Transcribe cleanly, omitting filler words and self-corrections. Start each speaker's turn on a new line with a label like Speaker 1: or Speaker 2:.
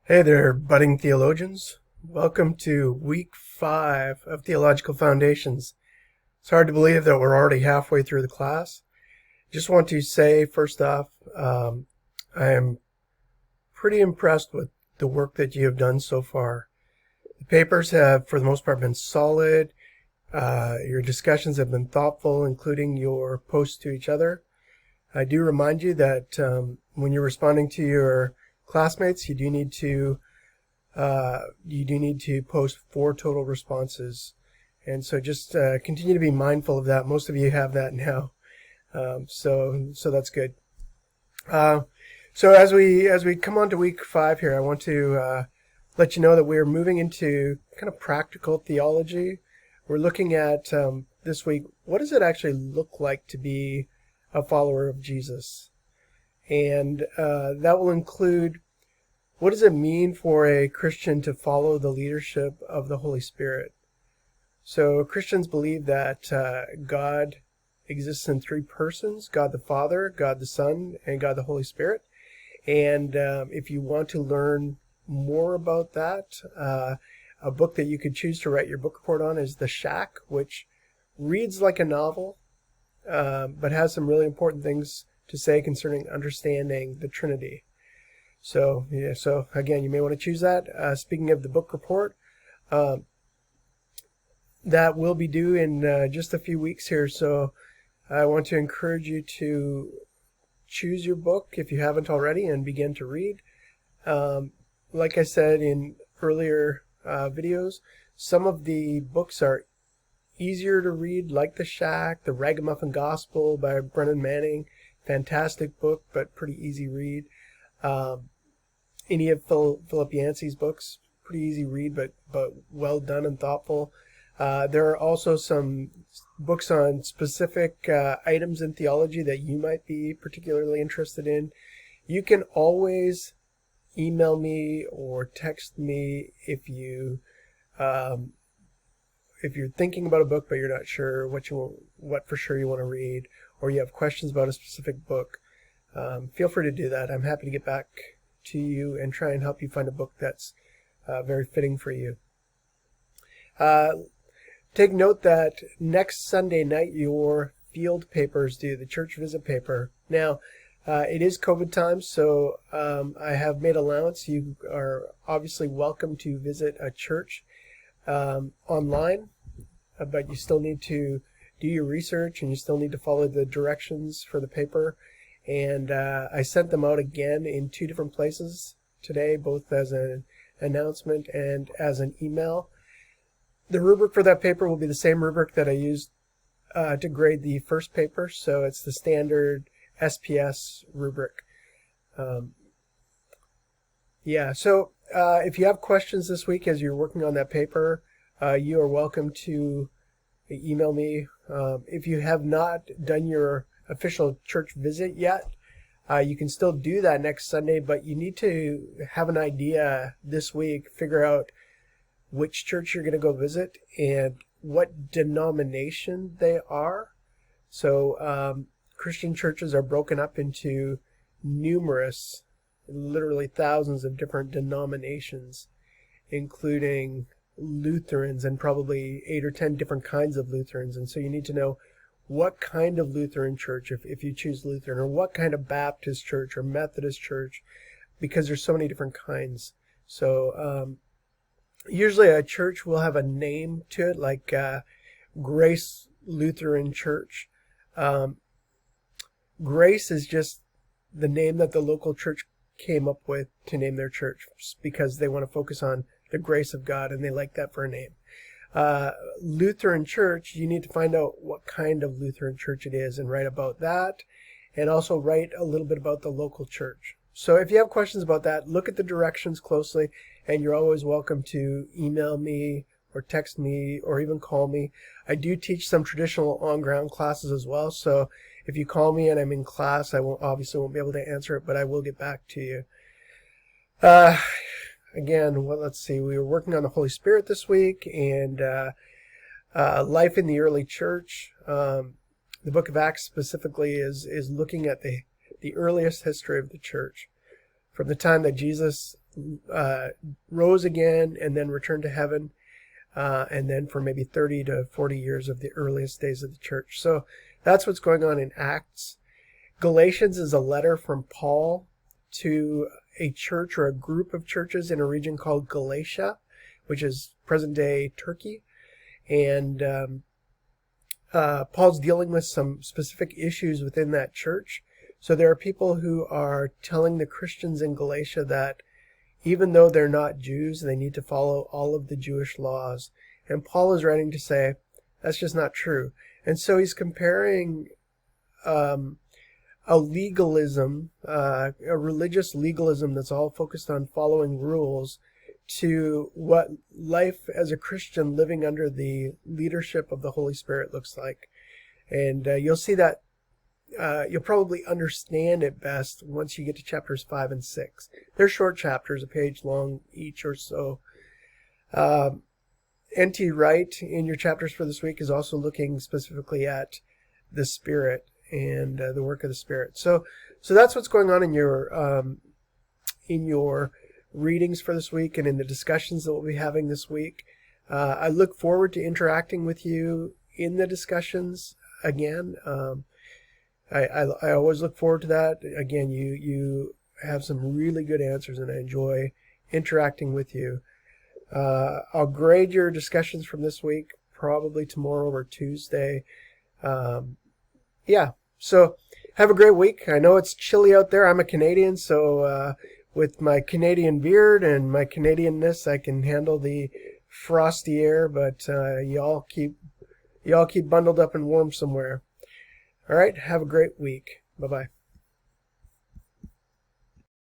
Speaker 1: Hey there, budding theologians. Welcome to week 5 of Theological Foundations. It's hard to believe that we're already halfway through the class. Just want to say, first off, I am pretty impressed with the work that you have done so far. The papers have, for the most part, been solid. Your discussions have been thoughtful, including your posts to each other. I do remind you that when you're responding to your classmates, you do need to post 4 total responses, and so just continue to be mindful of that. Most of you have that now, so that's good. So as we come on to week 5 here, I want to let you know that we're moving into kind of practical theology. We're looking at this week, what does it actually look like to be a follower of Jesus? And that will include, what does it mean for a Christian to follow the leadership of the Holy Spirit? So Christians believe that God exists in 3 persons: God the Father, God the Son, and God the Holy Spirit. And if you want to learn more about that, a book that you could choose to write your book report on is The Shack, which reads like a novel, but has some really important things to say concerning understanding the Trinity. So again, you may want to choose that. Speaking of the book report, that will be due in just a few weeks here. So I want to encourage you to choose your book if you haven't already and begin to read. Like I said in earlier videos, some of the books are easier to read, like The Shack, The Ragamuffin Gospel by Brennan Manning. Fantastic book, but pretty easy read. Any of Philip Yancey's books, pretty easy read, but well done and thoughtful. There are also some books on specific items in theology that you might be particularly interested in. You can always email me or text me if you're thinking about a book but you're not sure what for sure you want to read, or you have questions about a specific book. Feel free to do that. I'm happy to get back to you and try and help you find a book that's very fitting for you. Take note that next Sunday night your field paper is due, the church visit paper. Now, it is COVID time, so I have made allowance. You are obviously welcome to visit a church online, but you still need to do your research and you still need to follow the directions for the paper. And I sent them out again in 2 different places today, both as an announcement and as an email. The rubric for that paper will be the same rubric that I used to grade the first paper, so it's the standard SPS rubric. So if you have questions this week as you're working on that paper, you are welcome to email me. If you have not done your official church visit yet, you can still do that next Sunday, but you need to have an idea this week, figure out which church you're going to go visit and what denomination they are. So Christian churches are broken up into numerous, literally thousands of different denominations, including Lutherans and probably 8 or 10 different kinds of Lutherans. And so you need to know what kind of Lutheran church, if you choose Lutheran, or what kind of Baptist church or Methodist church, because there's so many different kinds. So usually a church will have a name to it, like Grace Lutheran Church. Grace is just the name that the local church came up with to name their church, because they want to focus on the grace of God and they like that for a name. Lutheran Church, you need to find out what kind of Lutheran church it is and write about that, and also write a little bit about the local church. So if you have questions about that, look at the directions closely, and you're always welcome to email me or text me or even call me. I do teach some traditional on-ground classes as well, so if you call me and I'm in class, I obviously won't be able to answer it, but I will get back to you. Again, let's see, we were working on the Holy Spirit this week, and life in the early church. The book of Acts specifically is looking at the earliest history of the church, from the time that Jesus rose again and then returned to heaven, and then for maybe 30 to 40 years of the earliest days of the church. So that's what's going on in Acts. Galatians is a letter from Paul to a church or a group of churches in a region called Galatia, which is present-day Turkey. And Paul's dealing with some specific issues within that church. So there are people who are telling the Christians in Galatia that even though they're not Jews, they need to follow all of the Jewish laws. And Paul is writing to say, that's just not true. And so he's comparing a legalism, a religious legalism that's all focused on following rules, to what life as a Christian living under the leadership of the Holy Spirit looks like. And you'll see that, you'll probably understand it best once you get to chapters 5 and 6. They're short chapters, a page long each or so. N.T. Wright, in your chapters for this week, is also looking specifically at the Spirit and the work of the Spirit. So that's what's going on in your readings for this week and in the discussions that we'll be having this week. I look forward to interacting with you in the discussions again. I always look forward to that. Again, you have some really good answers, and I enjoy interacting with you. I'll grade your discussions from this week probably tomorrow or Tuesday. Yeah, so have a great week. I know it's chilly out there. I'm a Canadian, so with my Canadian beard and my Canadianness, I can handle the frosty air, but y'all keep bundled up and warm somewhere. All right, have a great week. Bye-bye.